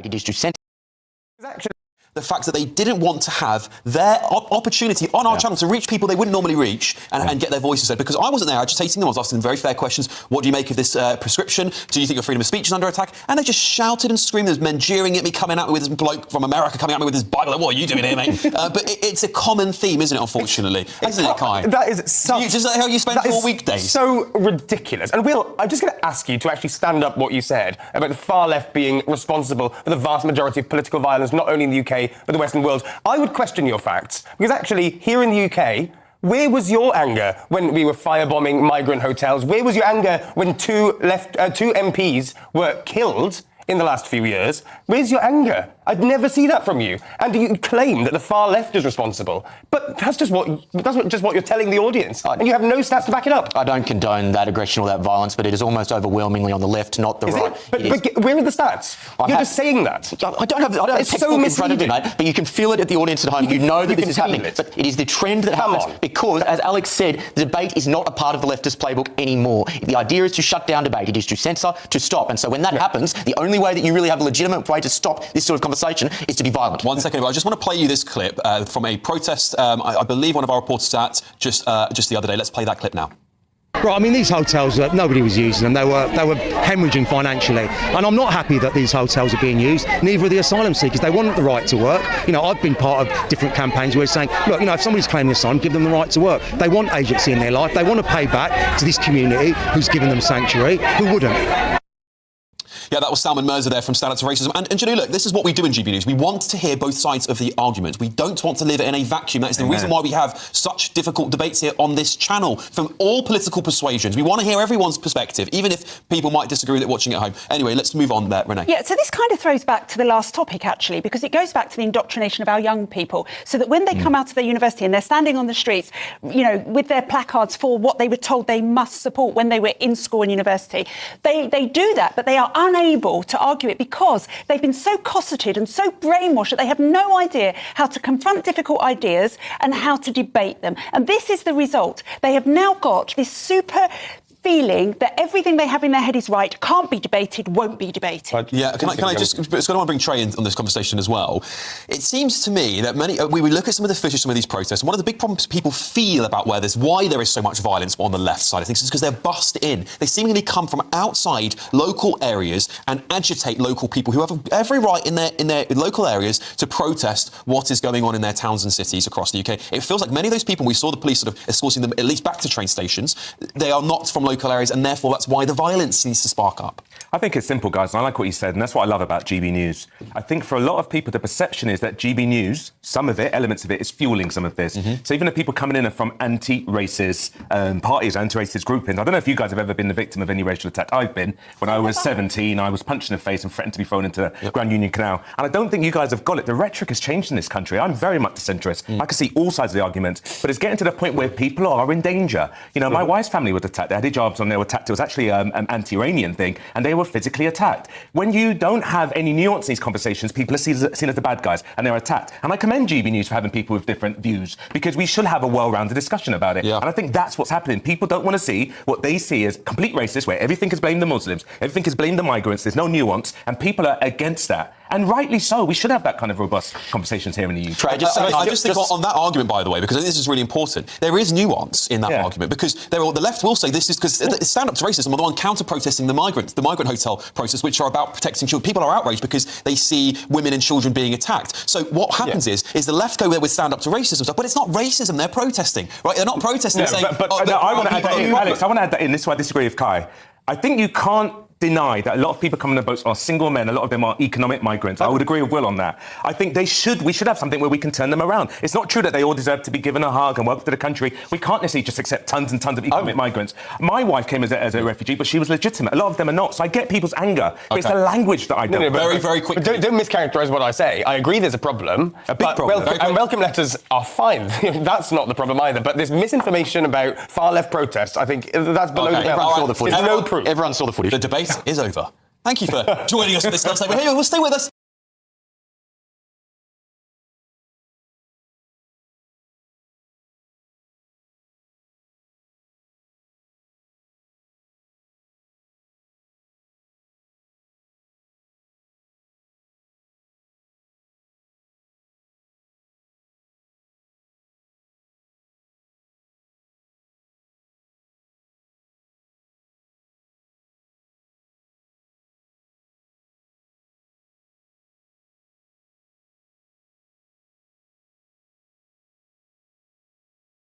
It is to send the fact that they didn't want to have their opportunity on our channel to reach people they wouldn't normally reach and get their voices heard. Because I wasn't there agitating them, I was asking them very fair questions. What do you make of this prescription? Do you think your freedom of speech is under attack? And they just shouted and screamed. There's men jeering at me, coming at me with this bloke from America, coming at me with his Bible. Like, what are you doing here, mate? But it's a common theme, isn't it, unfortunately? Isn't it, Kai? That is such... Is that how you spend your weekdays? So ridiculous. And Will, I'm just going to ask you to actually stand up what you said about the far left being responsible for the vast majority of political violence, not only in the UK, but the Western world. I would question your facts, because actually, here in the UK, where was your anger when we were firebombing migrant hotels? Where was your anger when two MPs were killed in the last few years? Where's your anger? I'd never see that from you. And you claim that the far left is responsible. But that's just what you're telling the audience. And you have no stats to back it up. I don't condone that aggression or that violence, but it is almost overwhelmingly on the left, not the right. But where are the stats? You're just saying that. I don't have a textbook in front of me, mate, but you can feel it at the audience at home. You know that this is happening. But it is the trend that happens because, as Alex said, the debate is not a part of the leftist playbook anymore. The idea is to shut down debate. It is to censor, to stop. And so when that happens, the only way that you really have a legitimate way to stop this sort of conversation is to be violent. 1 second, I just want to play you this clip from a protest. I believe one of our reporters at just the other day. Let's play that clip now. Right, I mean, these hotels, nobody was using them. They were hemorrhaging financially. And I'm not happy that these hotels are being used. Neither are the asylum seekers. They want the right to work. You know, I've been part of different campaigns where we're saying, look, you know, if somebody's claiming asylum, give them the right to work. They want agency in their life. They want to pay back to this community who's given them sanctuary. Who wouldn't? Yeah, that was Salman Mirza there from Stand Up to Racism. And you know, look, this is what we do in GB News. We want to hear both sides of the argument. We don't want to live in a vacuum. That is the reason why we have such difficult debates here on this channel from all political persuasions. We want to hear everyone's perspective, even if people might disagree with it watching at home. Anyway, let's move on there, Renee. Yeah, so this kind of throws back to the last topic, actually, because it goes back to the indoctrination of our young people, so that when they come out of their university and they're standing on the streets, you know, with their placards for what they were told they must support when they were in school and university, they do that, but they are unable to argue it because they've been so cosseted and so brainwashed that they have no idea how to confront difficult ideas and how to debate them. And this is the result. They have now got this super feeling that everything they have in their head is right, can't be debated, won't be debated. Yeah, can I just... I want to bring Trey in on this conversation as well. It seems to me that we look at some of the footage, some of these protests, and one of the big problems people feel about why there is so much violence on the left side of things is because they're bussed in. They seemingly come from outside local areas and agitate local people who have every right in their local areas to protest what is going on in their towns and cities across the UK. It feels like many of those people, we saw the police sort of escorting them at least back to train stations, they are not from local areas, and therefore that's why the violence needs to spark up. I think it's simple, guys, and I like what you said, and that's what I love about GB News. I think for a lot of people, the perception is that GB News, some of it, elements of it, is fueling some of this. So even the people coming in are from anti-racist parties, anti-racist groupings. I don't know if you guys have ever been the victim of any racial attack. I've been. When I was 17, I was punched in the face and threatened to be thrown into the Grand Union Canal. And I don't think you guys have got it. The rhetoric has changed in this country. I'm very much a centrist. I can see all sides of the argument, but it's getting to the point where people are in danger. You know, my wife's family was attacked. They had hijabs on, they were attacked. It was actually an anti-Iranian thing, and they were physically attacked. When you don't have any nuance in these conversations, people are seen as the bad guys, and they're attacked. And I commend GB News for having people with different views, because we should have a well-rounded discussion about it. And I think that's what's happening. People don't want to see what they see as complete racist, where everything is blamed the Muslims, everything is blamed the migrants, there's no nuance, and people are against that. And rightly so. We should have that kind of robust conversations here in the UK. I just think on that argument, by the way, because I think this is really important, there is nuance in that argument, because the left will say this is because Stand Up to Racism are the one counter-protesting the migrant hotel protests, which are about protecting children. People are outraged because they see women and children being attacked. So what happens is the left go there with Stand Up to Racism stuff, but it's not racism they're protesting, right? They're not protesting saying... I want to add that in, Alex, I want to add that in. This is why I disagree with Kai. I think you can't deny that a lot of people coming on the boats are single men. A lot of them are economic migrants. I would agree with Will on that. I think we should have something where we can turn them around. It's not true that they all deserve to be given a hug and welcome to the country. We can't necessarily just accept tons and tons of economic migrants. My wife came as a refugee, but she was legitimate. A lot of them are not. So I get people's anger. But it's the language that I don't. Very quickly. Don't mischaracterise what I say. I agree there's a problem. A big problem. Welcome letters are fine. That's not the problem either. But this misinformation about far-left protests, I think that's below the belt. Everyone saw the footage. There's no proof. Everyone saw the footage. The debate is over. Thank you for joining us for this last time. We'll stay with us.